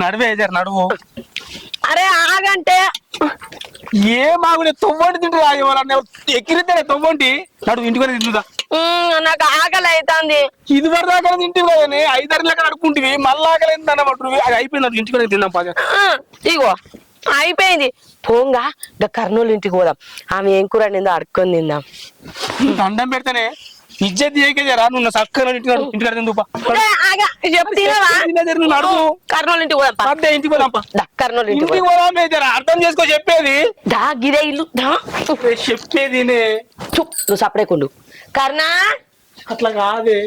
నడువే నడువు. అరే ఆగంటే ఏం ఆగులే తొవ్వండి తింటురా ఎవరన్నా ఎక్కిరిద్దరే తొవ్వండి. నడువు ఇంటికి తింటుదా. నాకు ఆకలి అవుతుంది. ఇది వరకు దాకా తింటివి కానీ 5 లెక్క అడుక్కుంటివి మళ్ళీ ఆకలి అన్నమాట. అది అయిపోయింది ఇంటికి తిందాం పద. ఇగో అయిపోయింది పోంగా ఇంకా కర్నూలు ఇంటికి పోదాం. ఆమె ఏం కూర నిందో అడుక్కొని తిందాం. దండం పెడితేనే ఇజ్జత్ చేయకేజరా నువ్వు చక్కగా ఇంటికి తిందుపా. కర్నూలు ఇంటికి పోదాం. ఇంటికి పోదాం. కర్నూలు ఇంటికి పోదాం. అర్థం చేసుకో చెప్పేది. దా గిరే ఇల్లు చెప్పేది నువ్వు సపరేకుండు. కర్ణా అట్లా కాదే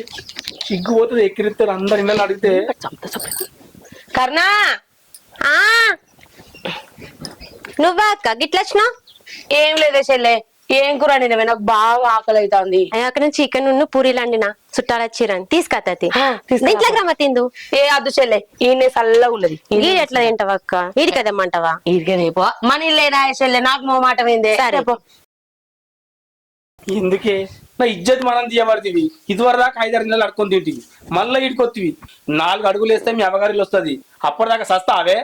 సిగ్గుపోతుంది. ఎక్కిరిస్తారు అందరు ఇళ్ళని అడిగితే. కర్ణా నువ్వా అక్క గిట్ల వచ్చినావు? ఏం లేదే చెల్లె. ఏం కూర నిన్నవే నాకు బాగా ఆకలి అవుతుంది. అక్కడ నుంచి చికెన్ ఉన్న పూరీలు అండిన చుట్టాలు వచ్చిరని తీసుకత్తి ఇంట్లోకి రమ్మ తిందు. ఏ అద్దు చెల్లె ఈయన చల్లగా ఉన్నది. ఈడు ఎట్లా తింటావా అక్క? ఈడి కదమ్మంటావా? ఈడికనేపో మన ఇల్లేనా చెల్లె నాకు మాట పోయిందే. సరే ఎందుకే నా ఇజ్జత్ మనం తీయబడుతుంది. ఇదివరకు దాకా 5-6 నెలలు అడుక్కొని తింటివి మళ్ళీ ఇడికొత్తివి. 4 అడుగులు వేస్తే మీ అవ్వగారిలో వస్తుంది. అప్పటిదాకా సస్తావే.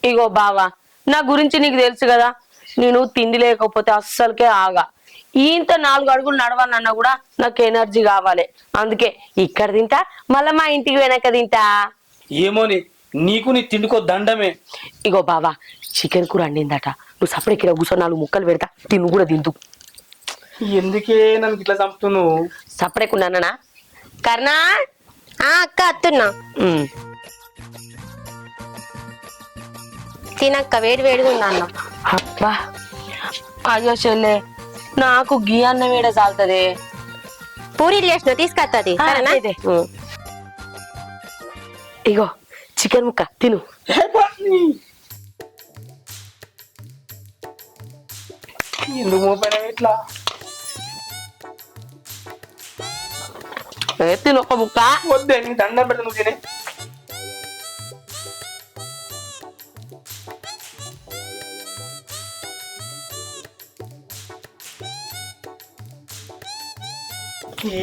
ఇగో బావా నా గురించి నీకు తెలుసు కదా. నేను తిండి లేకపోతే అస్సలకే ఆగా. ఇంత 4 అడుగులు నడవాలన్నా కూడా నాకు ఎనర్జీ కావాలి. అందుకే ఇక్కడ తింటా మళ్ళా మా ఇంటికి వెనక తింటా. ఏమోని నీకు నీ తిండికో దండమే. ఇగో బావా చికెన్ కూర అండిందట. నువ్వు సపరేట్ ఇక్కడ కూర్చొని 4 ముక్కలు పెడతా తిను కూడా తింటూ. ఎందుకే నన్ను ఇట్లా చంపుతున్నావు? సపరేట్ ఉన్నానా కర్ణా? అక్క అత్తున్నా తినక్క వేడి వేడిగా ఉందా అన్నం. అబ్బా అయ్యో చెల్లె నాకు గీ అన్నం వేడ చాలుతుంది. పూరీలు చేసిన తీసుకత్తది. ఇగో చికెన్ ముక్క తిను. ఎందుకు మోపైనా ఇట్లా తిను ఒక ముక్క. వద్దే నీ దండం పెడతా నువ్వు తినే.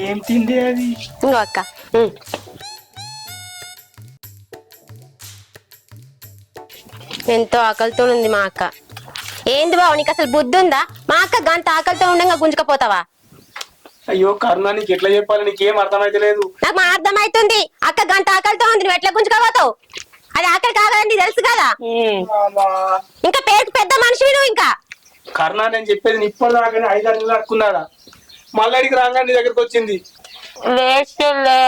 ఏం తిండి అది? ఇంకో అక్క ఎంతో ఆకలితో ఉంది మా అక్క. ఏంది బావ నీకు అసలు బుద్ధి ఉందా? మా అక్క గంట ఆకలితో ఉండగా గుంజుకపోతావా? అయ్యో కరుణ నీకు ఎట్లా చెప్పాలి? నీకేం అర్థమైతే లేదు. నాకు మా అర్థమైతుంది. అక్క గంట ఆకలితో ఉంది, నువ్వు ఎట్లా గుంజుకోపోతావు? అది ఆకలి కావాలని తెలుసు కదా. ఇంకా పేరుకు పెద్ద మనిషి నువ్వు. ఇంకా కరుణ నేను చెప్పేది నీ ఇప్పుడు దాకానే 5-6 నెలలు అడుక్కున్నాడా మళ్ళీ అడిగి రాగా నీ దగ్గరకు వచ్చింది. వేస్టెళ్ళే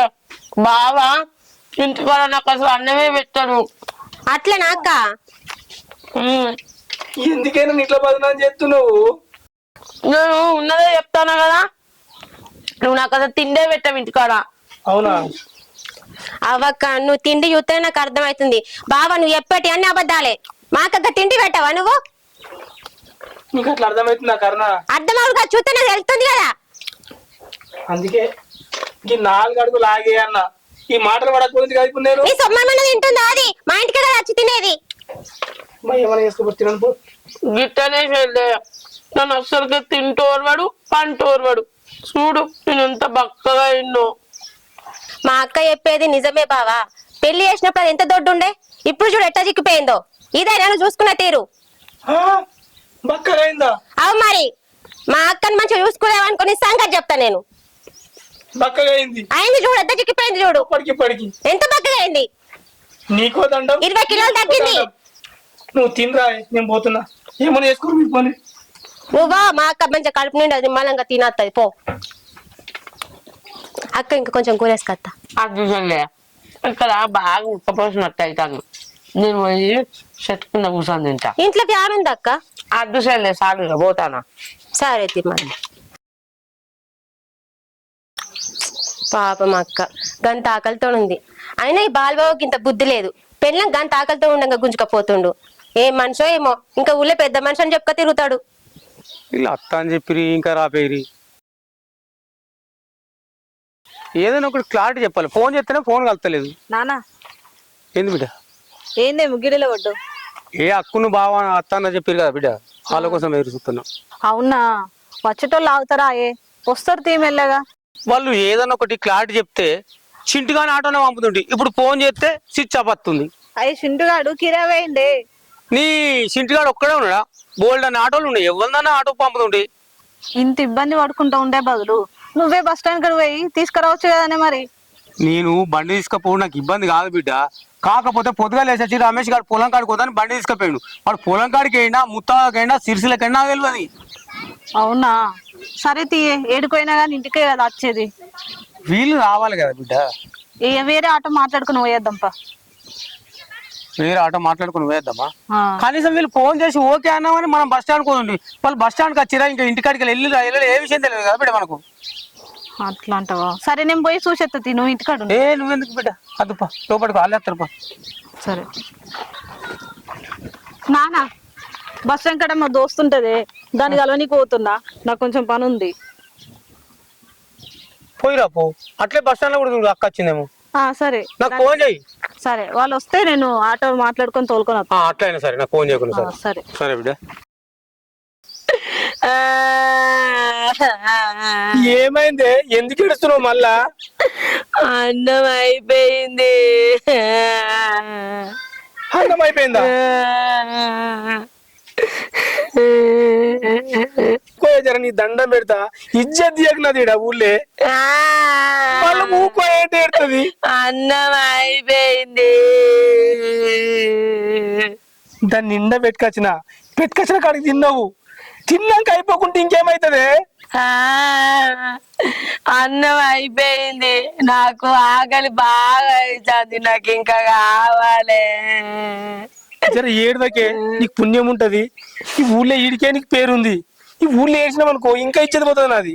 బావా ఇంటికి నాకు అసలు అన్నమే పెట్టాను. అట్లేనా అక్క? ఎందుకైనా ఇట్లా బదనాలు చేస్తున్నావు? నేను ఉన్నదే చెప్తాను కదా. నువ్వు నాకు అసలు తిండే పెట్టావు ఇంటికాడ. అవునా? అవక్క నువ్వు తిండి చూస్తే నాకు అర్థమవుతుంది. బావా నువ్వు ఎప్పటి అన్ని అబద్ధాలే. మా అక్క తిండి పెట్టావా నువ్వు? నీకు అట్లా అర్థమవుతుందా కరుణ? అర్థమవుగా చూస్తే నాకు వెళ్తుంది కదా. అందుకే ఈ 4 అడుగులు ఆగే అన్న. ఈ మాటలు పడకపోతే కాదు ఇప్పుడు నేను. నీ సొమ్మన్న తింటుందా? అది మా ఇంటికి కదా వచ్చి తినేది. ఏమైనా చేసుకోబోతున్నాను గిట్టనే చెల్లే. నన్ను అస్సలుగా తింటోర్వాడు పంటోర్వాడు. చూడు నేను ఎంత బక్కగా ఎన్నో. మా అక్క చెప్పేది నిజమే బావా. పెళ్లి చేసినప్పుడు అది ఎంత దొడ్డు ఉండే, ఇప్పుడు చూడు ఎట్లా చిక్కిపోయిందో. ఇదే నేను చూసుకున్న తీరు. బక్కగా అయిందా? అవు మరి మా అక్కని మంచిగా చూసుకునేవనుకుని సంగతి చెప్తా నేను. బక్కగా అయింది. అయింది చూడు ఎంత చిక్కిపోయింది చూడు. ఇప్పటికి ఎంత బక్కగా అయింది. నీకో దండం. 20 కిలోలు తగ్గింది. నువ్వు తినరా నేను పోతున్నా. ఏమైనా చేసుకోరు మీ పని. నువ్వా మా అక్క మంచిగా కడుపు నిండి అది మళ్ళంగా తినత్తది పో. అక్క ఇంకా కొంచెం కూరేసుకత్తా. అది చెల్లే ఇక్కడ బాగా ఉట్టపోసినట్టు అవుతాను. నేను పోయి చెట్టుకున్న కూర్చొని తింటా. ఇంట్లో ఫ్యాన్ ఉంది అక్క. అద్దు చెల్లే సాగుగా పోతానా. సరే మరి. పాపం అక్క గంత ఆకలితో ఉంది. అయినా ఈ బాలబాబుకి ఇంత బుద్ధి లేదు. పెళ్ళం గంత ఆకలితో ఉండగా గుంజుకపోతుండు. ఏ మనిషో ఏమో ఇంకా ఊళ్ళో పెద్ద మనిషి అని చెప్పుక తిరుగుతాడు. ఇలా అత్త అని చెప్పి ఇంకా రాపేరి. ఏదైనా ఒకటి క్లారిటీ చెప్పాలి. ఫోన్ చేస్తేనే ఫోన్ కలుతలేదు. నానా ఏంది బిడ్డ? ఏందే ముగ్గిడిలో పడ్డు? ఏ అక్కును బావ అత్త అన్న చెప్పారు కదా బిడ్డ, వాళ్ళ కోసం ఎదురు చూస్తున్నా. అవునా? వచ్చేటోళ్ళు ఆగుతారా? వస్తారు తీమెల్లగా. వాళ్ళు ఏదైనా ఒకటి క్లారిటీ చెప్తే చింటిగానే ఆటోనే పంపుతుంటే ఇప్పుడు ఫోన్ చేస్తే స్విచ్ ఆఫ్ వస్తుంది. అయ్యి చింటుగాడు కిరా వేయండి. నీ సింటిగాడు ఒక్కడే ఉన్నాడా? బోల్డ్ అన్న ఆటోలు ఉన్నాయి, ఎవరిదన్నా ఆటో పంపుతుంటే. ఇంత ఇబ్బంది పడుకుంటా ఉండే బదులు నువ్వే బస్ స్టాండ్ కడికి పోయి తీసుకురావచ్చు కదనే మరి. నేను బండి తీసుకపోవడం నాకు ఇబ్బంది కాదు బిడ్డ. కాకపోతే పొద్దుగా లేచి రమేష్ గారు పొలం కాడికి పోతాను బండి తీసుకుపోయాడు. వాడు పొలం కాడికి అయినా ముత్తాకైనా సిరిసిలకైనా నాకు తెలియదు. అవునా, సరే తీయే, ఏడిపోయినా కానీ ఇంటికే కదా వచ్చేది. వీళ్ళు రావాలి కదా బిడ్డ. ఇక వేరే ఆటో మాట్లాడుకుని పోయేద్దాంపా. వేరే ఆటో మాట్లాడుకుని వేద్దామా? ఆ, కనీసం వీళ్ళు ఫోన్ చేసి ఓకే అన్నామని మనం బస్ స్టాండ్ పోతుంది. వాళ్ళు బస్ స్టాండ్కి వచ్చిరా, ఇంకా ఇంటికాడికి వెళ్ళి ఏ విషయం తెలియదు కదా బిడ్డ మనకు. అట్లా అంటావా? సరే నేను పోయి చూసేస్తా, నువ్వు ఇంటికాడు ఉండు. నువ్వెందుకు బిడ్డ, అదుపా లోపలికి వాళ్ళేస్తారుపా. సరే నానా, బస్ స్టాండ్ కాడ మా దోస్తు ఉంటది, దానికి అలవనికి పోతున్నా, నాకు కొంచెం పని ఉంది. పోయిరా పో, అట్లే బస్ స్టాండ్ లో కూడా చూడు, అక్క వచ్చిందేమో. సరే నాకు ఫోన్ చేయి. సరే, వాళ్ళు వస్తే నేను ఆటో మాట్లాడుకొని తోలుకొని వస్తా. అట్లయినా సరే, నాకు ఫోన్ చేయకుండా సరే. సరే సరే బిడ్డ. ఏమైంది? ఎందుకు ఏడుస్తున్నావు మళ్ళా? అన్నం అయిపోయింది. అన్నం అయిపోయిందా? జర నీ దండం పెడతా, ఇజ్జత్ తీయకు నాది ఈడ ఊళ్ళే. వాళ్ళు ఊకో ఏంటి ఏడుతుంది? అన్నం అయిపోయింది. దాన్ని నిండా పెట్టుకొచ్చిన కాడికి తిన్నావు, తిన్నాక అయిపోకుంటే ఇంకేమైతుంది? అన్నం అయిపోయింది, నాకు ఆకలి బాగా అవుతుంది, నాకు ఇంకా కావాలి. జర ఏడుదకే, నీకు పుణ్యం ఉంటది. ఈ ఊళ్ళో ఈడికే నీకు పేరుంది. ఈ ఊళ్ళో ఏడ్చినావు అనుకో ఇంకా ఇచ్చేది పోతుంది నాది.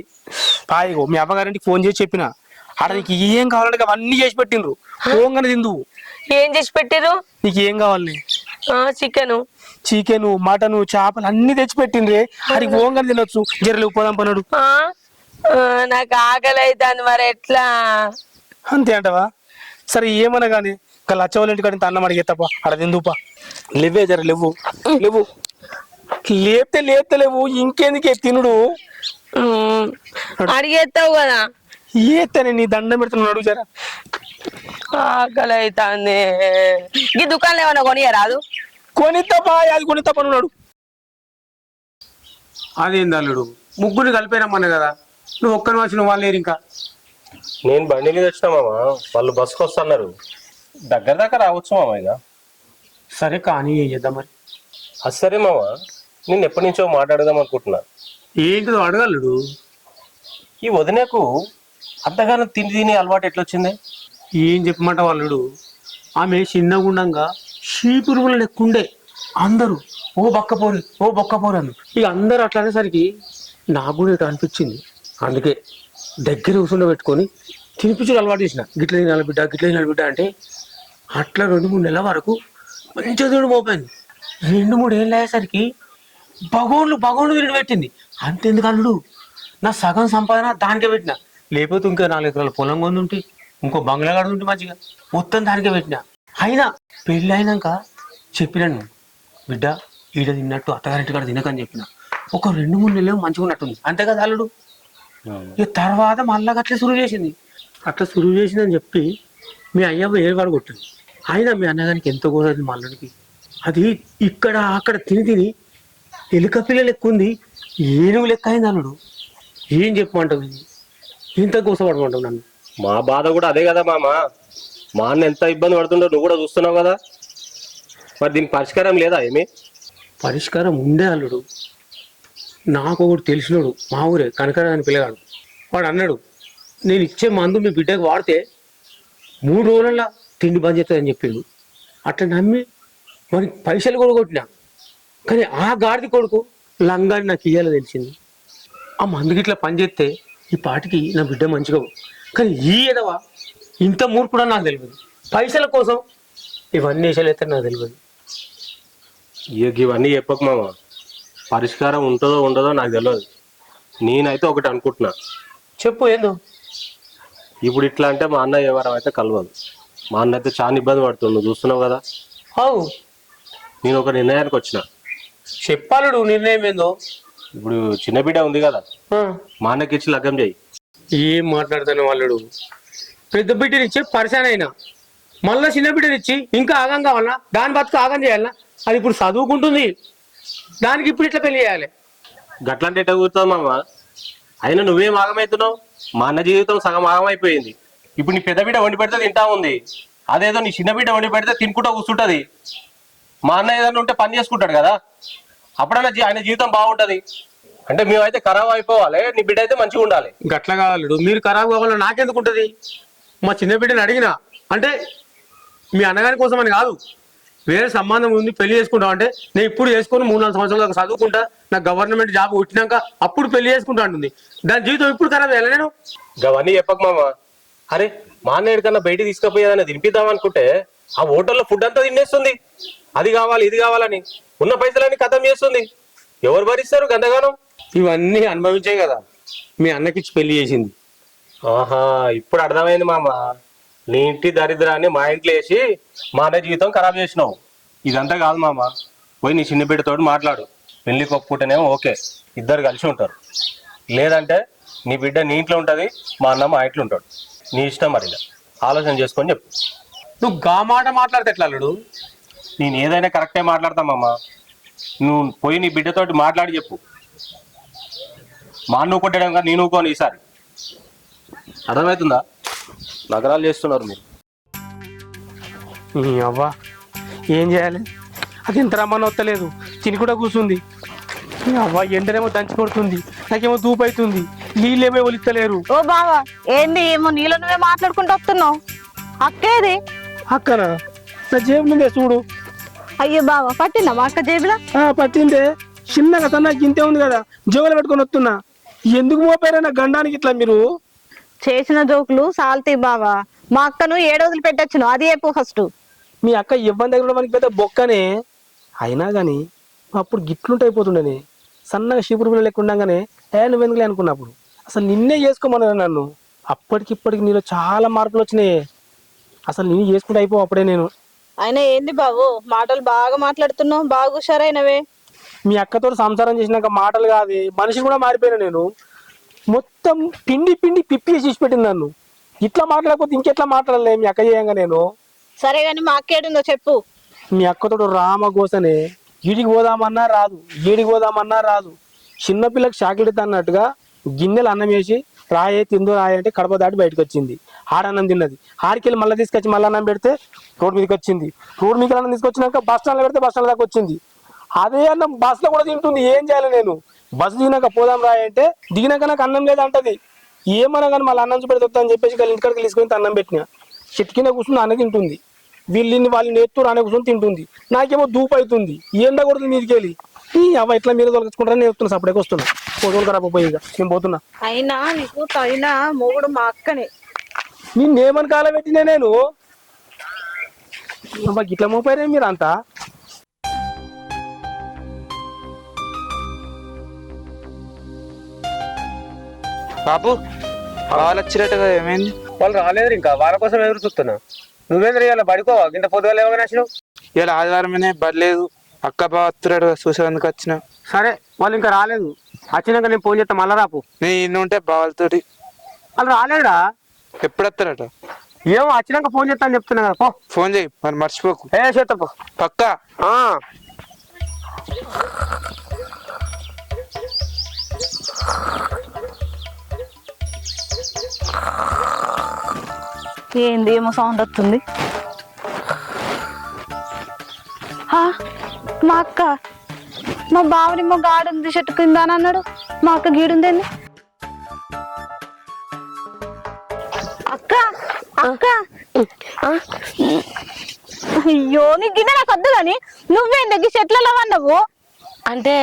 పాయిగో మీ అమ్మగారింటికి ఫోన్ చేసి చెప్పిన, ఆడ నీకు ఏం కావాలంటే అవన్నీ చేసి పెట్టిండ్రు, పోగానే తిందువు. ఏం చేసి పెట్టిరు? నీకు ఏం కావాలి? చికెను, మటను, చేపలు అన్ని తెచ్చి పెట్టిండ్రే, అది పోగానే తినొచ్చు. జరలు పోదాం పన్నాడు. నాకు ఆకలి అవుతుంది, మరి ఎట్లా? అంతే అంటవా? సరే ఏమన్నా కానీ ఇంకా లచ్చవాళ్ళ ఇంటికి అడిగితే అన్నం అడిగేత్తప్ప, అక్కడ తిందుపా. లేవే జర లేవు లేవు ఇంకెందుకే తినుడు. అడిగేస్తావు కదా. ఏతనే నీ దండం పెడుతున్నాడు అడుగు జరా. ఆకలి అవుతుంది. ఈ దుకాణంలో ఏమన్నా కొనియరాదు? కొనిత్తపా, అది కొనిత్తప నున్నాడు. అదేంది అల్లుడు, ముగ్గురిని కలిపేరమ్మనే కదా, నువ్వు ఒక్కని వచ్చిన వాళ్ళు లేరు. ఇంకా నేను బండి మీద వచ్చినా మామ, వాళ్ళు బస్సుకు వస్తున్నారు, దగ్గర దాకా రావచ్చు మామ. ఇక సరే కానీ ఏం చేద్దాం మరి? అది సరే మామ, నేను ఎప్పటి నుంచో మాట్లాడదాం అనుకుంటున్నా. ఏంటిదో అడగల్లుడు. ఈ వదినకు అంతగానో తిని అలవాటు ఎట్లొచ్చింది? ఏం చెప్పమంట వాళ్ళుడు, ఆమె చిన్నగుండంగా షీపురుగులు లెక్కుండే. అందరూ ఓ బొక్కపోరు అను. ఇక అందరూ అట్లా అనేసరికి నాకు కూడా ఇటు అనిపించింది. అందుకే దగ్గర కూర్చుండబెట్టుకొని తినిపించుడు అలవాటు చేసిన. గిట్ల తినాలి బిడ్డ అంటే అట్లా 2-3 నెలల వరకు మంచిగా తినడం మోపోయింది. 2-3 ఏళ్ళు అయ్యేసరికి బగోన్లు తినడం పెట్టింది. అంతెందుకు అల్లుడు, నా సగం సంపాదన దానికే పెట్టిన. లేకపోతే ఇంకా 4 ఎకరాల పొలం కొందుంటే, ఇంకో బంగ్లా కడుతుంటే మంచిగా మొత్తం దానికే పెట్టిన. అయినా పెళ్ళి అయినాక చెప్పినాను, బిడ్డ ఈడ తిన్నట్టు అత్తగారింటి కాడ తినకని చెప్పిన. ఒక 2-3 నెలలు మంచిగా ఉన్నట్టుంది, అంతే కదా అల్లుడు. ఇక తర్వాత మళ్ళా అట్లా సురువు చేసిందని చెప్పి మీ అయ్యవ్వ ఏడువాడు కొట్టింది. అయినా మీ అన్నగారికి ఎంతో కోసది మల్లుడికి. అది ఇక్కడ అక్కడ తిని ఎలుక పిల్లలు ఎక్కువంది, ఏనుగు లెక్క అయింది అల్లుడు. ఏం చెప్పమంటావు? ఇది ఇంత కోసపడమంటావు నన్ను? మా బాధ కూడా అదే కదా మామ. మా అన్న ఎంత ఇబ్బంది పడుతుండో నువ్వు కూడా చూస్తున్నావు కదా. మరి దీనికి పరిష్కారం లేదా? ఏమి పరిష్కారం ఉండే అల్లుడు. నాకు ఒకటి తెలిసినోడు, మా ఊరే కనకరాజు అని పిల్లగాడు. వాడు అన్నాడు, నేను ఇచ్చే మందు మీ బిడ్డకు వాడితే 3 రోజులలో తిండి బంద్ చేస్తుందని చెప్పిండు. అట్లా నమ్మి మరి పైసలు కూడా కొట్టినా. కానీ ఆ గాడిది కొడుకు లంగాని నాకు ఇయ్యాలో తెలిసింది. ఆ మందుకి ఇట్లా పని చేస్తే ఈ పాటికి నా బిడ్డ మంచిగా. కానీ ఈ ఎదవ ఇంత మూర్ఖుడా నాకు తెలియదు. పైసల కోసం ఇవన్నీ వేసాలు అయితే నాకు తెలియదు. ఇవన్నీ చెప్పకు మామ, పరిష్కారం ఉంటుందో ఉండదో నాకు తెలియదు. నేనైతే ఒకటి అనుకుంటున్నా. చెప్పు ఏందో. ఇప్పుడు ఇట్లా అంటే మా అన్న వ్యవహారం అయితే కలవదు. మా అన్న అయితే చాలా ఇబ్బంది పడుతుంది, నువ్వు చూస్తున్నావు కదా. అవు నేను ఒక నిర్ణయానికి వచ్చిన. చెప్పాలుడు నిర్ణయం ఏందో. ఇప్పుడు చిన్న బిడ్డ ఉంది కదా, మా అన్నకి ఇచ్చి లగ్గం చేయి. ఏం మాట్లాడుతాను వాళ్ళుడు. పెద్ద బిడ్డని ఇచ్చే పరిశాన్ అయినా మళ్ళీ చిన్న బిడ్డనిచ్చి ఇంకా ఆగం కావాలన్నా దాని బతుకు ఆగం చేయాలన్నా అది ఇప్పుడు చదువుకుంటుంది దానికి ఇప్పుడు ఇట్లా పెళ్లి చేయాలి. గట్లాంటి ఎట్ట కూర్చుతావు మామ? అయినా నువ్వేం ఆగమవుతున్నావు? మా అన్న జీవితం సగం ఆగమైపోయింది. ఇప్పుడు నీ పెద్ద బిడ్డ వండి పెడితే తింటా ఉంది, అదేదో నీ చిన్న బిడ్డ వండి పెడితే తినుకుంటా కూర్చుంటది. మా అన్న ఏదైనా ఉంటే పని చేసుకుంటాడు కదా, అప్పుడన్నా ఆయన జీవితం బాగుంటది. అంటే మేమైతే ఖరాబ్ అయిపోవాలి, నీ బిడ్డ అయితే మంచిగా ఉండాలి. గట్ల కావాలి. మీరు ఖరాబ్ కావాలని నాకెందుకు ఉంటుంది? మా చిన్న బిడ్డని అడిగినా అంటే మీ అన్నగారి కోసం అని కాదు, వేరే సంబంధం ఉంది పెళ్లి చేసుకుంటాం అంటే నేను ఇప్పుడు చేసుకుని 3-4 సంవత్సరాలు దాకా చదువుకుంటా, నాకు గవర్నమెంట్ జాబ్ కొట్టినాక అప్పుడు పెళ్లి చేసుకుంటా అంటుంది. దాని జీవితం ఇప్పుడు ఖరాబ్ చేయాలి నేను? అవన్నీ చెప్పకు మామ. అరే మా అన్న ఎక్కడికన్నా బయటికి తీసుకుపోయేదని తినిపిద్దాం అనుకుంటే ఆ హోటల్లో ఫుడ్ అంతా తినేస్తుంది. అది కావాలి ఇది కావాలని ఉన్న పైసలన్నీ ఖతం చేస్తుంది. ఎవరు భరిస్తారు గందగానం? ఇవన్నీ అనుభవించాయి కదా మీ అన్నకిచ్చి పెళ్లి చేసింది. ఆహా, ఇప్పుడు అర్థమైంది మామ. నీ ఇంటి దరిద్రాన్ని మా ఇంట్లో వేసి మా అన్న జీవితం ఖరాబ్ చేసినావు. ఇదంతా కాదు మామ, పోయి నీ చిన్న బిడ్డతో మాట్లాడు. పెళ్లి కొప్పుకుంటేనేమో ఓకే, ఇద్దరు కలిసి ఉంటారు. లేదంటే నీ బిడ్డ నీ ఇంట్లో ఉంటుంది, మా అన్న మా ఇంట్లో ఉంటాడు. నీ ఇష్టం. మరి ఆలోచన చేసుకొని చెప్పు. నువ్వు గా మాట మాట్లాడితే ఎట్లా అల్లుడు? నేను ఏదైనా కరెక్టే మాట్లాడతామమ్మా. నువ్వు పోయి నీ బిడ్డతోటి మాట్లాడి చెప్పు. మా నువ్వు కొట్టడం కానీ నేను ఊకోను ఈసారి. అర్థమవుతుందా? నగరాలు చేస్తున్నారు మీరు. అవ్వా ఏం చేయాలి? అది ఎంత రమ్మని వస్తలేదు, తిని కూడా కూర్చుంది. అవ్వ ఎండనేమో దంచి కొడుతుంది, నాకేమో దూపు అవుతుంది, నీళ్ళేమో ఒలిస్తలేరు. ఓ బావా ఏంది ఏమో నీళ్ళు నువ్వే మాట్లాడుకుంటూ వస్తున్నావు? అక్కేది? అక్కనా? నా జేబులుందే చూడు. అయ్యో బావా పట్టిందా మా అక్క జేబులో? పట్టిందే, చిన్నగా సన్నగా ఇంతే ఉంది కదా, జోగులు పెట్టుకొని వస్తున్నా. ఎందుకు మోపారా నా గండానికి ఇట్లా? మీరు చేసిన జోకులు సాల్తీ బావా. మా అక్కను 7 రోజులు పెట్టచ్చును, అది చెప్పు ఫస్ట్. మీ అక్క ఇబ్బంది దగ్గర మనకి పెద్ద బొక్కనే. అయినా కానీ అప్పుడు గిట్లుంటే అయిపోతుండేనే, సన్నగా శిపురు పిల్లలు లెక్క ఉండగానే నువ్వెందుకులే అనుకున్నప్పుడు. అసలు నిన్నే చేసుకోమన్నా నన్ను. అప్పటికిప్పటికి నీలో చాలా మార్పులు వచ్చినాయి. అసలు నేను చేసుకుంటే అయిపో అప్పుడే నేను. అయినా ఏంది బావు మాటలు బాగా మాట్లాడుతున్నావు, బాగా హుషారైనవే. మీ అక్కతో సంసారం చేసినాక మాటలు కాదు, మనిషి కూడా మారిపోయినా నేను. మొత్తం పిండి పిండి పిప్పి చేసి పెట్టింది నన్ను. ఇట్లా మాట్లాడకపోతే ఇంకెట్లా మాట్లాడలే మీ అక్క చేయంగా నేను. సరే గాని మా అక్క ఏడుందో చెప్పు. మీ అక్కతో రామగోసనే, ఈడికి పోదామన్నా రాదు, ఈడికి పోదామన్నా రాదు. చిన్నపిల్లకి షాకిడితే అన్నట్టుగా గిన్నెలు అన్నం వేసి రాయే తిందో రాయే అంటే కడప దాటి బయటకు వచ్చింది. ఆడన్నం తిన్నది, ఆడికెళ్ళి మళ్ళీ తీసుకొచ్చి మళ్ళీ అన్నం పెడితే రోడ్ మీదకి వచ్చింది. రోడ్ మీదకి అన్నం తీసుకొచ్చినాక బస్ స్టాండ్లో పెడితే బస్ స్టాండ్ దాకా వచ్చింది. అదే అన్నం బస్సులో కూడా తింటుంది. ఏం చేయాలి నేను? బస్సు దిగినాక పోదాం రాయి అంటే దిగినాక నాకు అన్నం లేదంటది. ఏమన్నా కానీ మళ్ళీ అన్నం చూపెడతా అని చెప్పేసి ఇంటికాడికి తీసుకొని అన్నం పెట్టినా. చెట్టు కింద కూర్చుని అన్న తింటుంది, వీళ్ళని వాళ్ళని ఎత్తు రానే కూర్చొని తింటుంది. నాకేమో దూపు అవుతుంది, ఎండ కొడుతుంది మీదకి వెళ్ళి. అవ ఇట్లా మీరు తొలగించుకుంటారని నేను చెప్తున్నా. అప్పటికి వస్తున్నా, పోతులు ఖరాబ్ పోయి ఇక నేను పోతున్నా. అయినా నీకు తగిన మొగుడు మా అక్కనే. నిన్నేమని కాలబెట్టినా నేను? ఇట్లా మోపారే మీరు అంతా. బాబు వాళ్ళు వచ్చినట్టు కదా, ఏమైంది? వాళ్ళు రాలేదు ఇంకా, వాళ్ళ కోసం ఎదురు చూస్తున్నా. నువ్వేంద్ర ఇవాళ పడుకోవా? ఇంత పొద్దుగా లేవగానే వచ్చినావు? ఇలా ఆదివారమనే బడలేదు, అక్క బావ వస్తున్నాడు చూసేందుకు వచ్చిన. సరే వాళ్ళు ఇంకా రాలేదు, వచ్చినాక నేను ఫోన్ చేస్తా, మళ్ళా రాపు. నేను ఇన్ని ఉంటే బావలతోటి. వాళ్ళు రాలేదురా? ఎప్పుడు వస్తారట? ఏమో వచ్చినాక ఫోన్ చేస్తా అని చెప్తున్నా కదా. పో ఫోన్ చేయి మరి, మర్చిపోకు. చేస్తా పక్కా. ఏంది ఏమో సౌండ్ వస్తుంది? మా అక్క, మా బావనేమో గాడుంది చెట్టు కింద అని అన్నాడు, మా అక్క గీడుందేంది? అక్క అక్క అయ్యో నీ గిన్నె నాకు వద్దు కానీ నువ్వేం దగ్గర చెట్లలో అన్నావు అంటే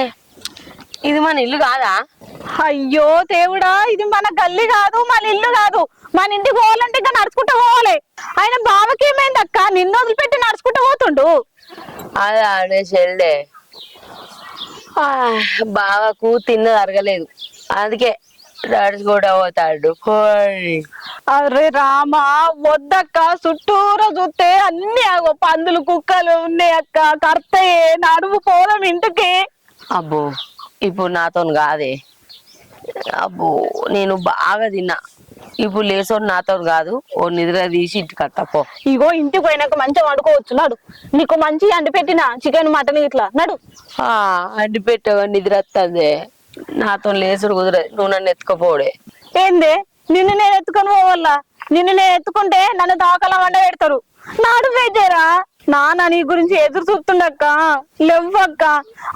ఇది మన ఇల్లు కాదా? అయ్యో దేవుడా, ఇది మన గల్లి కాదు, మన ఇల్లు కాదు. మన ఇంటికి పోవాలంటే ఇంకా నడుచుకుంటూ పోవాలి. ఆయన బావకి ఏమైంది అక్క? నిన్ను వదిలిపెట్టి నడుచుకుంటూ పోతుండు. అదా అనే చెల్లె, బావకు తిన్నది అరగలేదు, అందుకే నడుచుకుంటూ పోతాడు. అరే రామా వద్దక్క, చుట్టూరా చూస్తే అన్ని పందులు కుక్కలు ఉన్నాయి అక్క. కర్తయే నడుము పోదాం ఇంటికి. అబ్బో ఇప్పుడు నాతో కాదే. అబ్బో నేను బాగా తిన్నా, ఇప్పుడు లేసోడు నాతో కాదు ఓ నిద్ర తీసి ఇంటికి అత్తపో. ఇగో ఇంటికి పోయినాక మంచిగా వండుకోవచ్చు నడు. నీకు మంచి అండి పెట్టిన చికెన్ మటన్ ఇట్లా నడు. అడ్డు పెట్టగా నిద్ర వస్తుంది, నాతో లేసుడు కుదరదు, నువ్వు నన్ను ఎత్తుకపోడే. ఏందే నిన్ను నేను ఎత్తుకొని పోవాలా? నిన్ను నేను ఎత్తుకుంటే నన్ను దాకలా వండ పెడతారు. నాడు వేజేరా నాన్న నీ గురించి ఎదురు చూస్తుండక్క. లేవ్వక్క.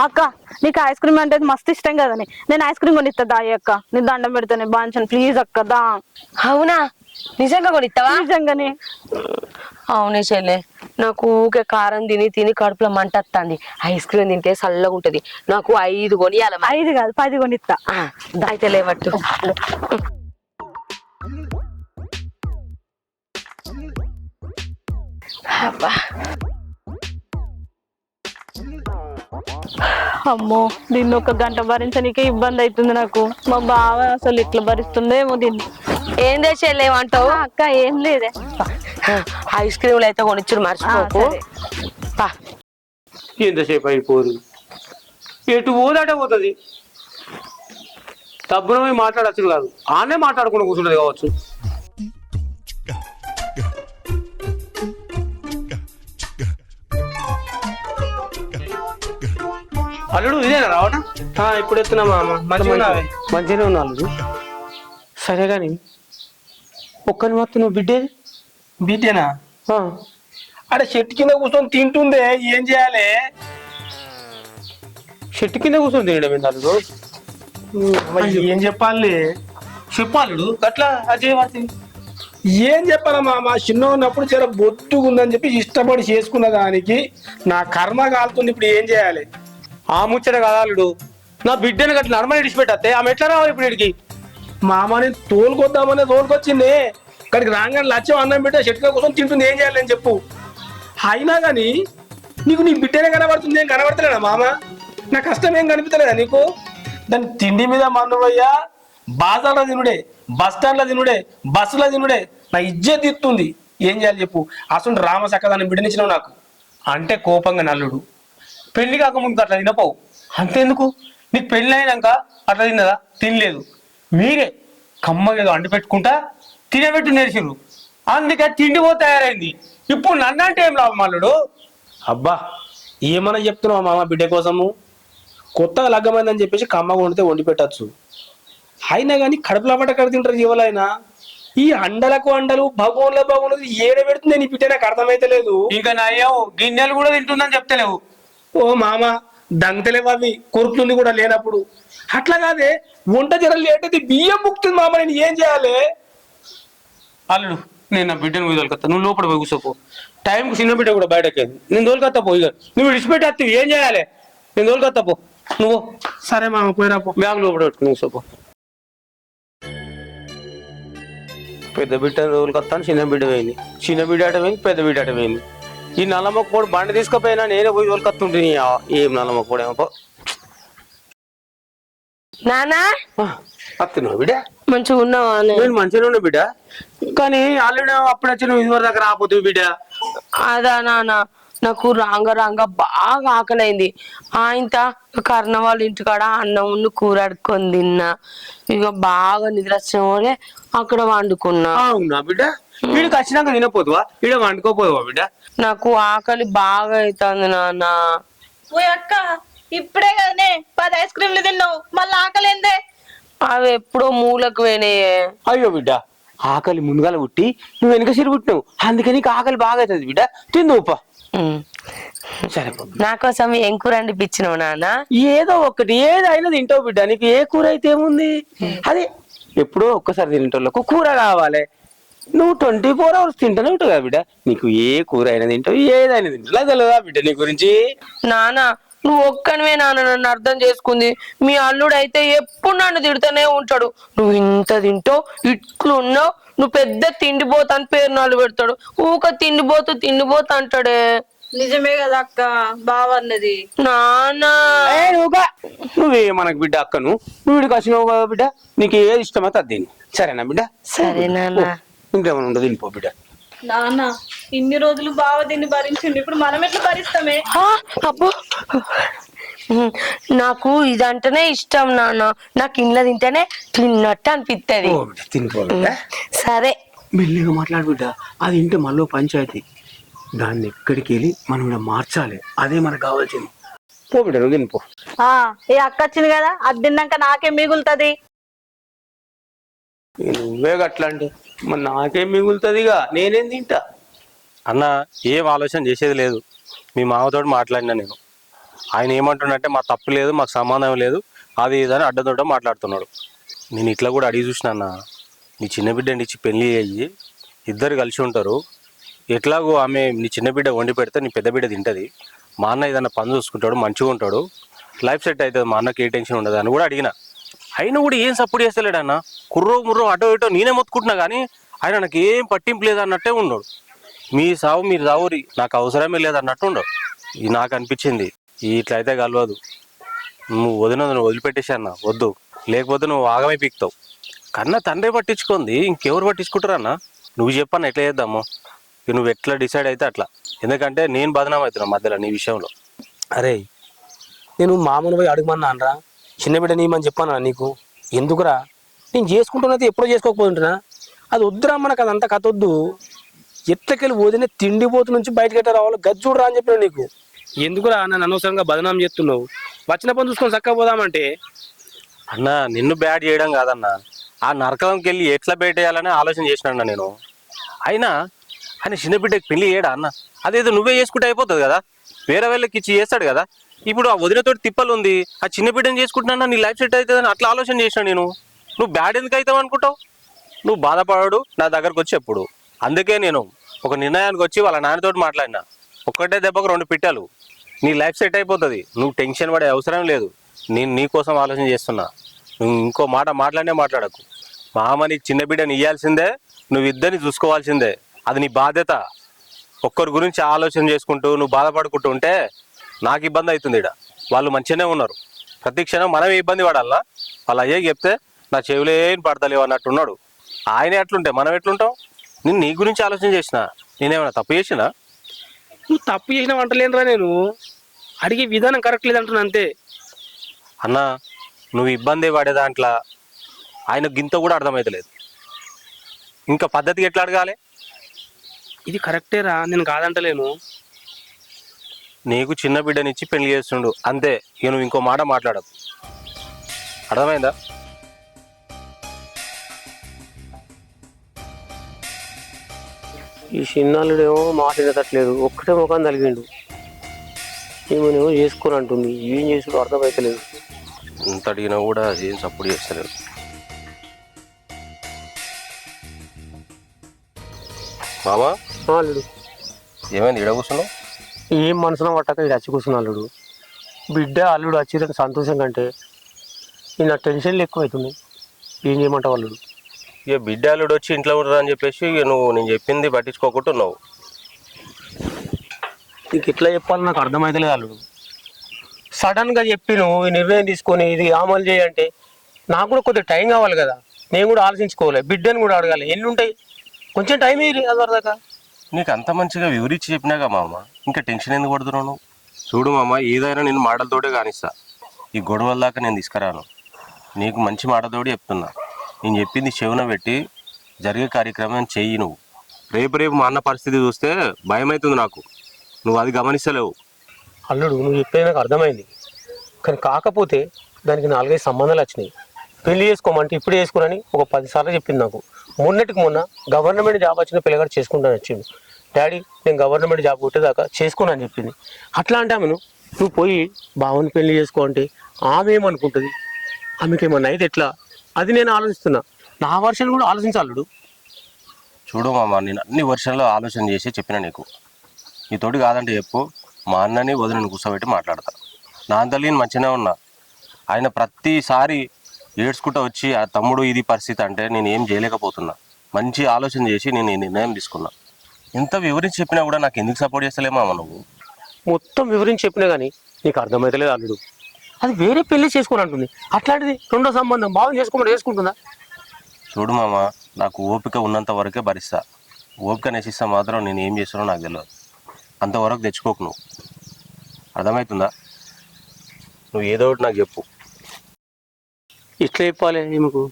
అక్క నీకు ఐస్ క్రీమ్ అంటే మస్తు ఇష్టం కదని నేను ఐస్ క్రీమ్ కొనిస్తా దాయి అక్క. నీ దండం పెడతానే బాంచను ప్లీజ్ అక్క దా. అవునా నిజంగా కొనిస్తావా? నిజంగానే. అవునే చెల్లె, నాకు ఊకే కారం తిని తిని కడుపులో మంట వస్తుంది. ఐస్ క్రీమ్ తింటే చల్లగా ఉంటది. నాకు 5 కొనియాల. 5 కాదు 10 కొనిస్తా. అయితే లేవట్టు. అమ్మో దీన్ని 1 గంట భరించనీకే ఇబ్బంది అవుతుంది నాకు. మా బావ అసలు ఇట్లా భరిస్తుందేమో దీన్ని. ఏం చేసేలేమంటావు? అక్క ఏం లేదే. ఐస్ క్రీమ్లు అయితే కొనిచ్చుడు మర్చిపోకు. ఎంతసేపు అయిపోదు, ఎటు పోదాట పోతుంది. తబ్బునమే మాట్లాడచ్చు కాదు, ఆనే మాట్లాడుకుంటూ కూర్చుంటది కావచ్చు. అల్లుడు ఇదేనా రావటం? ఇప్పుడు ఎత్తున్నా మామ. మంచిగానే ఉన్నా అల్లుడు. సరే గాని ఒక్కని మొత్తం నువ్వు బిడ్డేది? బీటేనా? అడే చెట్టు కింద కూర్చొని తింటుందే, ఏం చేయాలి? చెట్టు కింద కూర్చొని తినడం ఏంది అల్లుడు? ఏం చెప్పాలి? చెప్పాలుడు అట్లా అజయ్ వార్త ఏం చెప్పాలా మామ, చిన్న ఉన్నప్పుడు చాలా బొద్దుగా ఉందని చెప్పి ఇష్టపడి చేసుకున్న దానికి నా కర్మ కాలుతుంది. ఇప్పుడు ఏం చేయాలి? ఆ ముచ్చట కాదాలుడు, నా బిడ్డను గట్ల నడమని ఇడిచిపెట్టే ఆమె ఎట్లా రావాలి ఇప్పుడు ఇడికి? మామని తోలుకొద్దామనే తోలుకొచ్చింది. ఇక్కడికి రాగానే లక్ష్యం అన్నం బిడ్డ చెట్టుగా కోసం తింటుంది, ఏం చేయాలి అని చెప్పు. అయినా కానీ నీకు నీ బిడ్డనే కనబడుతుంది, ఏం కనబడతలేదా మామ? నా కష్టం ఏం కనిపించలేదా నీకు? దాని తిండి మీద మన్నువయ్యా, బాజార్లో తినుడే, బస్ స్టాండ్లో తినుడే, బస్సులో తినుడే, నా ఇజ్జత్ ఇస్తుంది. ఏం చేయాలి చెప్పు? అసలు రామసక్క దాన్ని బిడ్డనిచ్చినావు నాకు. అంటే కోపంగా నల్లుడు, పెళ్లి కాకముందు అట్లా తినపోవు. అంతేందుకు, నీకు పెళ్లి అయినాక అట్లా తిన్నదా? తినలేదు. మీరే కమ్మగా అండి పెట్టుకుంటా తినబెట్టి నేర్చిర్రు, అందుకే తిండిపో తయారైంది. ఇప్పుడు నన్నంటే ఏం లాభం అల్లుడు? అబ్బా ఏమన్నా చెప్తున్నావు మామ? బిడ్డ కోసము కొత్తగా లగ్గమైందని చెప్పేసి కమ్మగా వండితే వండి పెట్టచ్చు. అయినా కానీ కడుపులో పట్ట కడు తింటారు జీవులైనా. ఈ అండలకు అండలు భగవాన్ల భగవాన్ ఏడ పెడుతుంది నీ బిడ్డ, నాకు అర్థమైతే లేదు. ఇంకా నయ్యావు గిన్నెలు కూడా తింటుందని చెప్తలేవు. ఓ మామ దంగతలేవు అవి, కొరుకుతుంది కూడా లేనప్పుడు. అట్లా కాదే వంట జరలు ఏంటది బియ్యం ముక్తుంది మామ, నేను ఏం చేయాలి? అల్లుడు నేను నా బిడ్డను పోయి తోలుకొస్తా, నువ్వు లోపల పోయి కూర్చోపో. టైంకి చిన్న బిడ్డ కూడా బయటకేది, నేను తోలుకొస్తా పో. ఇక నువ్వు విడిచిపెట్టేస్తావు, ఏం చేయాలి? నేను తోలుకొస్తా పో. నువ్వు సరే మామ పోయిరా పో. బ్యాగ్ లోపల పెట్టుకుని కూర్చోపో. పెద్ద బిడ్డ తోలుకొస్తాను, చిన్న బిడ్డ పోయింది. చిన్న బిడ్డ అట పోయింది, పెద్ద బిడ్డ అట పోయింది. ఈ నల్లమొక్కోడు బండి తీసుకుపోయినా నేనే పోయి తోలుకొస్తుంటే ఏం నల్లమొక్కోడేమో. నానా వస్తున్నావు బిడ్డ? మంచిగా ఉన్నావా? నేను మంచిగా ఉన్నా బిడ్డ, కానీ ఆల్రెడీ అప్పుడు వచ్చి నువ్వు ఇదివరకు దగ్గర రాకపోతుంది బిడ్డ. అదా నాన్న, నాకు రాంగ బాగా ఆకలైంది. ఆయంత కర్ణ వాళ్ళ ఇంటికాడ అన్నం కూర అడుక్కొని తిన్నా. ఇక బాగా నిద్ర వచ్చిన అక్కడ వండుకున్నా. అవునా బిడ్డ? వీడికి వచ్చినాక తినపోదువా? ఈడ వండుకోపోదువా బిడ్డ? నాకు ఆకలి బాగా అవుతుంది నాన్న. ఓ అక్క ఇప్పుడే కదనే 10 ఐస్ క్రీమ్లు తిన్నావు, మళ్ళీ ఆకలేందే? అవి ఎప్పుడో మూలకు పోయినాయే. అయ్యో బిడ్డ, ఆకలి ముందుగాల పుట్టి నువ్వు వెనక సిరి పుట్టినావు, అందుకని నీకు ఆకలి బాగా అవుతుంది బిడ్డ. తిందువుపా. సరే నా కోసం ఏం కూర అనిపించినావు నాన్న? ఏదో ఒకటి, ఏదైనా తింటావు బిడ్డ. నీకు ఏ కూర అయితే ఏముంది, అదే ఎప్పుడో ఒక్కసారి తింటోళ్ళకు కూర కావాలి. నువ్వు 24 hours తింటానే ఉంటావు కదా బిడ్డ. నీకు ఏ కూర అయినా తింటావు, ఏదైనా తింటావు. తెలియదా బిడ్డ నీ గురించి? నాన్న నువ్వు ఒక్కనివే నాన్న నన్ను అర్థం చేసుకుంది. మీ అల్లుడు అయితే ఎప్పుడు నన్ను తిడుతూనే ఉంటాడు. నువ్వు ఇంత తింటావు, ఇట్లున్నావు, నువ్వు పెద్ద తిండిపోతా అని పేరు నాలు పెడతాడు. ఊక తిండిపోతా అంటాడే. నిజమే కదా అక్క బావన్నది. నాన్న నువ్వే మనకు బిడ్డ అక్కను, నువ్వు వీడికి వచ్చినావు కదా బిడ్డ. నీకు ఏది ఇష్టమైతే అది తిని. సరేనా బిడ్డ? సరే నాన్న. ఇంకేమైనా ఉండదు, తినిపో బిడ్డ. నాన్న ఇన్ని రోజులు బావ దీన్ని భరించిండు, ఇప్పుడు మనం ఎట్లా భరిస్తామే? అబ్బో నాకు ఇదంటేనే ఇష్టం నాన్న. నాకు ఇంట్లో తింటేనే తిన్నట్టు అనిపిస్తుంది. తినిపోబిడ్డ సరే మెల్లిగా మాట్లాడు బిడ్డ. అది ఇంటే మళ్ళీ పంచాయతీ. దాన్ని ఎక్కడికి వెళ్ళి మనం ఇలా మార్చాలి. అదే మనకు కావాల్సింది. పో బిడ్డ నువ్వు తినిపో. ఈ అక్క వచ్చింది కదా, అది తిన్నాక నాకేం మిగులుతుంది? నువ్వే గట్లాంటి మరి నాకేం మిగులుతుందిగా, నేనేం తింటా. అన్న ఏం ఆలోచన చేసేది లేదు. మీ మామతో మాట్లాడినా నేను. ఆయన ఏమంటున్నట్టే మా తప్పు లేదు, మాకు సంబంధం లేదు, అది ఇదని అడ్డదొడ్డ మాట్లాడుతున్నాడు. నేను ఇట్లా కూడా అడిగి చూసిన అన్న, నీ చిన్న బిడ్డని ఇచ్చి పెళ్లి అయ్యి ఇద్దరు కలిసి ఉంటారు. ఎట్లాగో ఆమె నీ చిన్న బిడ్డ వండి పెడితే నీ పెద్ద బిడ్డ తింటుంది. మా అన్న ఏదన్నా పని చూసుకుంటాడు, మంచిగా ఉంటాడు, లైఫ్ సెట్ అవుతుంది, మా అన్నకి ఏ టెన్షన్ ఉండదు అని కూడా అడిగిన. ఆయన కూడా ఏం సపోర్ట్ చేస్తలేడన్న. కుర్రో ముర్రో అటో ఇటో నేనే మొత్తుకుంటున్నా కానీ ఆయన నాకు ఏం పట్టింపు లేదన్నట్టే ఉన్నాడు. మీ సావు మీరు సావురి, నాకు అవసరమే లేదన్నట్టు ఉండవు. ఇది నాకు అనిపించింది. ఇట్లా అయితే కలవదు. నువ్వు నువ్వు వదిలిపెట్టేసి అన్న వద్దు, లేకపోతే నువ్వు ఆగమై పీకుతావు. కన్నా తండ్రి పట్టించుకుంది, ఇంకెవరు పట్టించుకుంటారు అన్న? నువ్వు చెప్పన్న ఎట్లా చేద్దాము? నువ్వు ఎట్లా డిసైడ్ అయితే అట్లా. ఎందుకంటే నేను బదనాం అవుతున్నా మధ్యలో నీ విషయంలో. అరే నేను మామూలు పోయి అడుగుమన్నా అనరా, చిన్న బిడ్డ నీమని చెప్పానా నీకు? ఎందుకురా, నేను చేసుకుంటున్నది ఎప్పుడో చేసుకోకపోతుంటున్నా. అది వద్దురా, మనకు అదంతా కథ వద్దు. ఎట్లకెళ్ళి వదిన తిండిపోతు నుంచి బయటకి ఎట్లా రావాలో గజ్జుడురా అని చెప్పిన నీకు. ఎందుకురా నన్ను అనవసరంగా బదనాం చేస్తున్నావు? వచ్చిన పని చూసుకొని చక్కగా పోదామంటే. అన్న నిన్ను బ్యాడ్ చేయడం కాదన్న, ఆ నరకంకి వెళ్ళి ఎట్లా బయటేయాలని ఆలోచన చేసినా నేను. అయినా ఆయన చిన్న బిడ్డకి పెళ్లి చేయడా అన్న? అదేదో నువ్వే చేసుకుంటే అయిపోతుంది కదా, వేరే వాళ్ళకి ఇచ్చి చేస్తాడు కదా. ఇప్పుడు ఆ వదినతోటి తిప్పలు ఉంది, ఆ చిన్న బిడ్డని చేసుకుంటున్నా నీ లైఫ్ సెట్ అవుతుందని అట్లా ఆలోచన చేసినా నేను. నువ్వు బ్యాడ్ ఎందుకు అవుతావు అనుకుంటావు? నువ్వు బాధపడాడు నా దగ్గరకు వచ్చి ఎప్పుడు. అందుకే నేను ఒక నిర్ణయానికి వచ్చి వాళ్ళ నాన్నతోటి మాట్లాడినా. ఒక్కటే దెబ్బకు 2 పిట్టలు. నీ లైఫ్ సెట్ అయిపోతుంది, నువ్వు టెన్షన్ పడే అవసరం లేదు. నేను నీ కోసం ఆలోచన చేస్తున్నా. నువ్వు ఇంకో మాట మాట్లాడకు. మా అమ్మ నీకు చిన్న బిడ్డని ఇవ్వాల్సిందే, నువ్వు ఇద్దరిని చూసుకోవాల్సిందే. అది నీ బాధ్యత. ఒక్కరి గురించి ఆలోచన చేసుకుంటూ నువ్వు బాధపడుకుంటూ ఉంటే నాకు ఇబ్బంది అవుతుంది. ఇక్కడ వాళ్ళు మంచిగానే ఉన్నారు, ప్రతి క్షణం మనమే ఇబ్బంది పడాలా? వాళ్ళు అయ్యే చెప్తే నా చెవులే పడతలేవు అన్నట్టున్నాడు. ఆయనే అట్లుంటే మనం ఎట్లుంటాం? నేను నీ గురించి ఆలోచన చేసిన, నేనేమైనా తప్పు చేసినా? నువ్వు తప్పు చేసిన వంటలేనురా, నేను అడిగే విధానం కరెక్ట్ లేదంటున్నా అంతే. అన్న నువ్వు ఇబ్బంది పడే దాంట్లో ఆయన గింత కూడా అర్థమవుతలేదు. ఇంకా పద్ధతికి ఎట్లా అడగాలి? ఇది కరెక్టేరా, నేను కాదంటలేను. నీకు చిన్న బిడ్డనిచ్చి పెళ్లి చేస్తుండు అంతే. ఇక నువ్వు ఇంకో మాట మాట్లాడకు, అర్థమైందా? ఈ చిన్నాళ్ళుడేమో మాట వినట్లేదు, ఒక్కటే ముఖం తలిగిండు. ఏమేమో చేసుకొని అంటుంది, ఏం చేసుడు అర్థమవుతలేదు. ఇంత అడిగినా కూడా ఏం సపోర్ట్ చేస్తలేదు. మామా అల్లుడు ఏమైంది ఇడ కూర్చున్నావు? ఏం మనసున పట్టక ఇది వచ్చి కూర్చున్నా అల్లుడు. బిడ్డ అల్లుడు వచ్చేటట్టు సంతోషం కంటే నా టెన్షన్లు ఎక్కువ అవుతున్నాయి. ఏం చేయమంటావు అల్లుడు? ఇక బిడ్డ అల్లుడు వచ్చి ఇంట్లో ఉండరు అని చెప్పేసి ఇక నువ్వు నేను చెప్పింది పట్టించుకోకుంటున్నావు. నీకు ఎట్లా చెప్పాలో నాకు అర్థమవుతలేదు అల్లుడు. సడన్గా చెప్పి నువ్వు ఈ నిర్ణయం తీసుకొని ఇది అమలు చేయంటే నాకు కూడా కొద్దిగా టైం కావాలి కదా. నేను కూడా ఆలోచించుకోవాలి, బిడ్డను కూడా అడగాలి. ఎన్ని ఉంటాయి, కొంచెం టైం అయ్యి అదరదాకా. నీకు అంత మంచిగా వివరించి చెప్పినాగా మామ, ఇంకా టెన్షన్ ఎందుకు పడుతున్నావు నువ్వు? చూడు మామ, ఏదైనా నేను మాటలతోటే కానిస్తా. ఈ గొడవల దాకా నేను తీసుకురాను. నీకు మంచి మాటతోటి చెప్తున్నా. నేను చెప్పింది చెవున పెట్టి జరిగే కార్యక్రమం చెయ్యి. నువ్వు రేపు మా అన్న పరిస్థితి చూస్తే భయం అవుతుంది నాకు. నువ్వు అది గమనిస్తలేవు. అల్లుడు నువ్వు చెప్పేది నాకు అర్థమైంది, కానీ కాకపోతే దానికి 4-5 సంబంధాలు వచ్చినాయి. పెళ్లి చేసుకోమంటే ఇప్పుడు చేసుకున్నాని ఒక 10 సార్లు చెప్పింది నాకు. మొన్నటికి మొన్న గవర్నమెంట్ జాబ్ వచ్చిన పిల్లగాడు చేసుకుంటాను వచ్చిండు. డాడీ నేను గవర్నమెంట్ జాబ్ కొట్టేదాకా చేసుకున్నాను చెప్పింది. అట్లా అంటే ఆమెను నువ్వు పోయి బావని పెళ్లి చేసుకో అంటే ఆమె ఏమనుకుంటుంది? ఆమెకి ఏమన్నా అయితే ఎట్లా? అది నేను ఆలోచిస్తున్నా. నా వర్షన్ కూడా ఆలోచించాలడు. చూడు మామ, నేను అన్ని వర్షాల్లో ఆలోచన చేసి చెప్పిన నీకు. నీతోటి కాదంటే చెప్పు, మా అన్నని వదిలిని కూర్చోబెట్టి మాట్లాడతా. నా అంతలో నేను మంచిగానే ఉన్నా. ఆయన ప్రతిసారి ఏడ్చుకుంటూ వచ్చి ఆ తమ్ముడు ఇది పరిస్థితి అంటే నేను ఏం చేయలేకపోతున్నా. మంచి ఆలోచన చేసి నేను ఈ నిర్ణయం తీసుకున్నా. ఎంత వివరించి చెప్పినా కూడా నాకు ఎందుకు సపోర్ట్ చేస్తలేమా నువ్వు? మొత్తం వివరించి చెప్పినా కానీ నీకు అర్థమవుతలేదు అల్లుడు. అది వేరే పెళ్లి చేసుకుని అంటుంది. అట్లాంటిది 2వ సంబంధం బాగా చేసుకుంటుందా? చూడు మామ, నాకు ఓపిక ఉన్నంత వరకే భరిస్తా. ఓపిక నశిస్తా మాత్రం నేను ఏం చేస్తానో నాకు తెలియదు. అంతవరకు తెచ్చుకోకు నువ్వు, అర్థమవుతుందా? నువ్వు ఏదో ఒకటి నాకు చెప్పు. ఇట్లా చెప్పాలి ఈమెకు,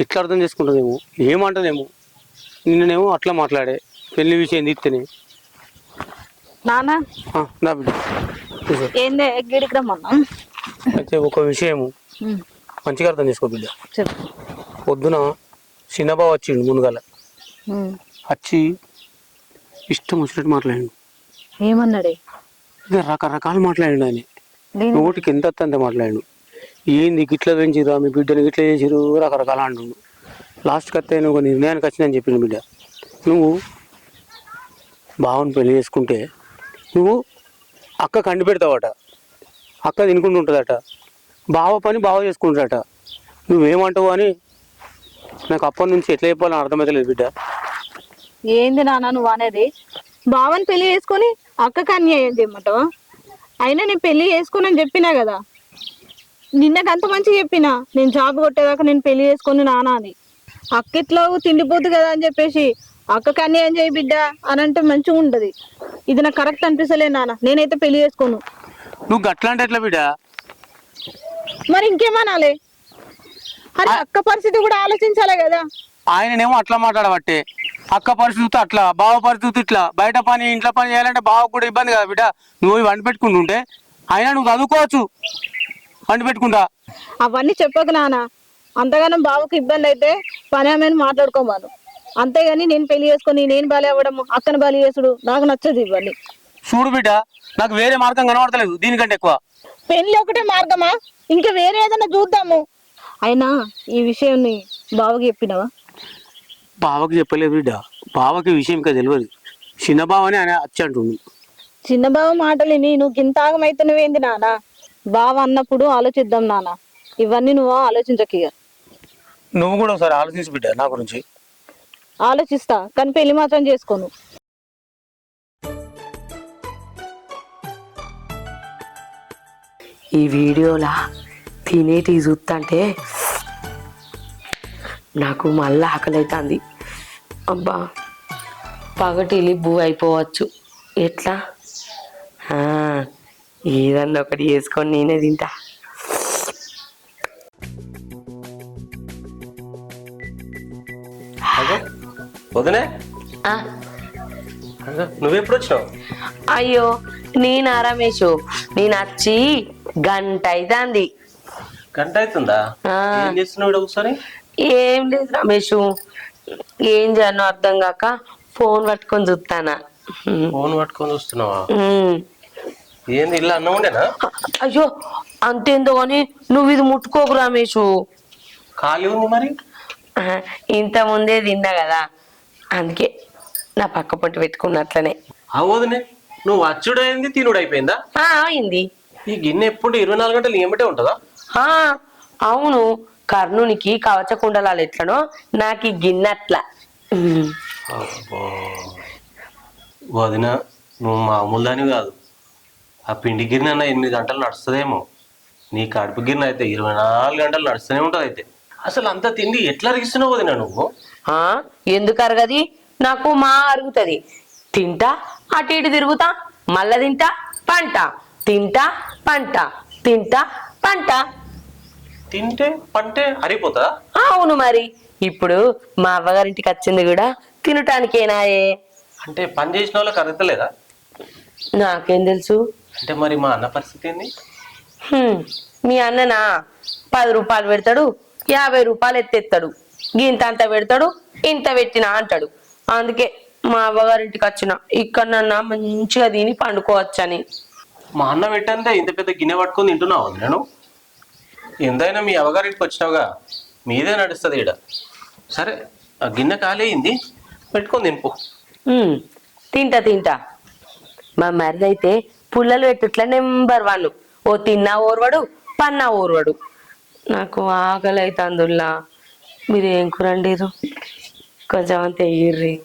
ఎట్లా అర్థం చేసుకుంటుందేమో, ఏమంటదేమో. నిన్ననేమో అట్లా మాట్లాడే పెళ్లి విషయం తీస్తేనే. నాన్న నా బిడ్డ కూర్చో. ఏందే గిడికి రమ్మన్నా? అయితే ఒక విషయము మంచిగా అర్థం చేసుకో బిడ్డ. చెప్పు. పొద్దున చిన్నబావ వచ్చిండు ముందుగాల, వచ్చి ఇష్టం వచ్చినట్టు మాట్లాడిండు. ఏమన్నాడే? ఇక రకరకాలు మాట్లాడిండు ఆయన. నోటికి ఎంత అంత మాట్లాడిండు. ఏంది గిట్ల పెంచిరా మీ బిడ్డని, గిట్ల చేసిరు, రకరకాల అంటుండు. లాస్ట్కి వస్తే నువ్వు ఒక నిర్ణయానికి వచ్చిందని చెప్పిండు బిడ్డ. నువ్వు బావని పెళ్లి చేసుకుంటే నువ్వు అక్క కండి పెడతావట, అక్క తినుకుంటూ ఉంటుందట, బావ పని బావ చేసుకుంటాడట. నువ్వేమంటావు అని నాకు అప్పటి నుంచి ఎట్లా చెప్పాలని అర్థమవుతలేదు బిడ్డ. ఏంది నాన్న నువ్వు అనేది? బావని పెళ్లి చేసుకొని అక్కకి అన్యాయం చేయమంటావా? అయినా నేను పెళ్లి చేసుకోనని చెప్పినా కదా, నిన్నకంత మంచిగా చెప్పినా. నేను జాబ్ కొట్టేదాకా నేను పెళ్లి చేసుకొని నాన్న అని. అక్క ఇట్లా తిండిపోద్దు కదా అని చెప్పేసి అక్కకి అన్యాయం చేయి బిడ్డ అని అంటే మంచిగా ఉంటది. ఇది నాకు కరెక్ట్ అనిపిస్తలే నాన్న, నేనైతే పెళ్లి చేసుకోను. నువ్వు గట్లా అంటే ఎట్లా బిడ్డ? మరి ఇంకేమనాలి? అరే అక్క పరిస్థితి కూడా ఆలోచించాలి కదా. ఆయననేమో అట్లా మాట్లాడబట్టే, అక్క పరిస్థితి అట్లా, బావ పరిస్థితి ఇట్లా, బయట పని ఇంట్లో పని చేయాలంటే బావకు కూడా ఇబ్బంది కదా బిడ్డ. నువ్వు వండి పెట్టుకుంటుంటే అయినా నువ్వు చదువుకోవచ్చు వండి పెట్టుకుంటా. అవన్నీ చెప్పకు నాన్న. అంతగానం బావకు ఇబ్బంది అయితే పని ఆమెను మాట్లాడుకోమాను. అంతేగాని నేను పెళ్లి చేసుకొని నేను బాలి అవ్వడం, అక్కను బాలి చేసుడు నాకు నచ్చదు. ఇవన్నీ చూడు బిడ్డ, నాకు వేరే మార్గం కనబడతలేదు దీనికంటే ఎక్కువ. పెళ్లి ఒకటే మార్గమా? ఇంకా వేరే ఏదైనా చూద్దాము. అయినా ఈ విషయాన్ని బావకి చెప్పినావా? బావకి చెప్పలేదు బిడ్డ, బావకి విషయం ఇంకా తెలియదు. చిన్న బావని ఆయన వచ్చి అంటుండు. చిన్న బావ మాటలిని నువ్వు గింత ఆగమైతున్నవేంది నాన్న? బావ అన్నప్పుడు ఆలోచిద్దాం నాన్న, ఇవన్నీ నువ్వు ఆలోచించకిగా. నువ్వు కూడా ఒకసారి ఆలోచించు బిడ్డ నా గురించి. ఆలోచిస్తా, కానీ పెళ్లి మాత్రం చేసుకోను. ఈ వీడియోలా తినేటి చూస్తుంటే నాకు మళ్ళీ ఆకలి అవుతుంది. అబ్బా పగటిలి బూ అయిపోవచ్చు. ఎట్లా ఏదన్నా ఒకటి వేసుకొని నేనే తింటా. వదనే నువ్వెప్పుడు వచ్చినావు? అయ్యో నేనా రమేష్, నేను వచ్చి గంట అవుతుంది. గంట అవుతుందా? ఏం చేస్తున్నావు ఒకసారి? ఏం లేదు రమేష్, ఏం చేయను అర్థం కాక ఫోన్ పట్టుకొని చూస్తానా. ఫోన్ పట్టుకొని చూస్తున్నావా? ఏంది ఇల్లు అన్నం ఉండేనా? అయ్యో అంతేందో కానీ నువ్వు ఇది ముట్టుకోకు రమేష్. ఖాళీ ఉంది మరి. ఇంత ముందే తిన్నా కదా, అందుకే నా పక్క పొట్టి పెట్టుకున్నట్లనే. అవదునే నువ్వు వచ్చుడు అయింది తినుడు అయిపోయిందా? అయింది. ఈ గిన్నె ఎప్పుడు 24 గంటలు ఏమిటే ఉంటుందా? అవును, కర్ణునికి కవచ కుండలాలు ఎట్లనో నాకు ఈ గిన్నె అట్లా. వదిన నువ్వు మామూలు దాని కాదు. ఆ పిండి గిన్నె అన్న 8 గంటలు నడుస్తుందేమో, నీ కడుపు గిన్నె అయితే 24 గంటలు నడుస్తూనే ఉంటుంది. అయితే అసలు అంత తిండి ఎట్లా అరిగిస్తున్నావు వదిన నువ్వు? ఎందుకు అరగది? నాకు మా అరుగుతుంది. తింటా అటు ఇటు తిరుగుతా, మళ్ళా తింటా పంట, తింటా పంట, తింటా పంట. తింటే పంటే అరిగిపోతా? అవును మరి. ఇప్పుడు మా అవ్వగారింటికి వచ్చింది కూడా తినటానికేనాయే. అంటే పని చేసిన వాళ్ళకి అరుగుతలేదా? నాకేం తెలుసు. అంటే మరి మా అన్న పరిస్థితి ఏంది? మీ అన్ననా 10 రూపాయలు పెడతాడు, 50 రూపాయలు ఎత్తెత్తాడు. గింత అంత పెడతాడు, ఇంత పెట్టినా అంటాడు. అందుకే మా అవ్వగారింటికి వచ్చిన, ఇక్కడన్నా మంచిగా తిని పండుకోవచ్చని. మా అన్న పెట్టంటే ఇంత పెద్ద గిన్నె పట్టుకొని తింటున్నావు నేను. ఎంతైనా మీ అవ్వగారింటికి వచ్చినావుగా, మీదే నడుస్తుంది ఈడ. సరే ఆ గిన్నె ఖాళీ అయింది, పెట్టుకొని తినిపో. తింటా తింటా. మా మరిదైతే పుల్లలు పెట్టుట్ల నెంబర్ 1. ఓ తిన్నా ఓర్వడు, పన్నా ఓర్వడు. నాకు ఆకలి అవుతుందిలా. మీరు ఏం కూరండిరు? కొంచెం అంత ఎయ్యిర్రి.